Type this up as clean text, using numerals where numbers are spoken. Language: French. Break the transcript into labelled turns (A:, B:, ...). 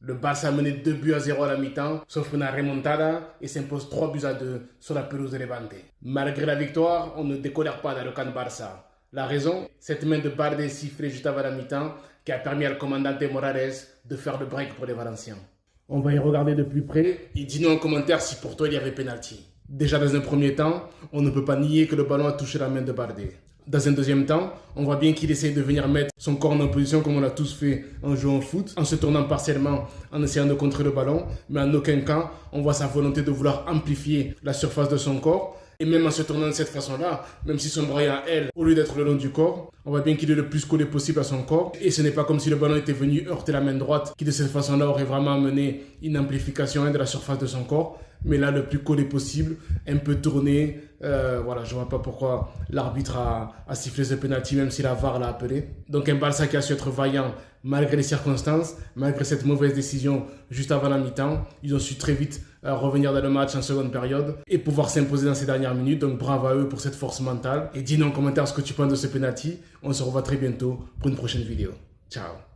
A: Le Barça menait 2 buts à 0 à la mi-temps, sauf une remontada et s'impose 3 buts à 2 sur la pelouse de Levante. Malgré la victoire, on ne décolère pas dans le camp de Barça. La raison, cette main de Balde sifflée juste avant la mi-temps qui a permis al comandante Morales de faire le break pour les Valenciens. On va y regarder de plus près et dis-nous en commentaire si pour toi il y avait penalty. Déjà dans un premier temps, on ne peut pas nier que le ballon a touché la main de Balde. Dans un deuxième temps, on voit bien qu'il essaye de venir mettre son corps en position comme on l'a tous fait en jouant au foot, en se tournant partiellement, en essayant de contrer le ballon, mais en aucun cas, on voit sa volonté de vouloir amplifier la surface de son corps. Et même en se tournant de cette façon-là, même si son bras est à elle, au lieu d'être le long du corps, on voit bien qu'il est le plus collé possible à son corps. Et ce n'est pas comme si le ballon était venu heurter la main droite, qui de cette façon-là aurait vraiment amené une amplification de la surface de son corps. Mais là, le plus collé possible, un peu tourné. Voilà, je ne vois pas pourquoi l'arbitre a sifflé ce penalty, même si la VAR l'a appelé. Donc un Barça qui a su être vaillant malgré les circonstances, malgré cette mauvaise décision juste avant la mi-temps. Ils ont su très vite revenir dans le match en seconde période et pouvoir s'imposer dans ces dernières minutes. Donc bravo à eux pour cette force mentale. Et dis-nous en commentaire ce que tu penses de ce penalty. On se revoit très bientôt pour une prochaine vidéo. Ciao.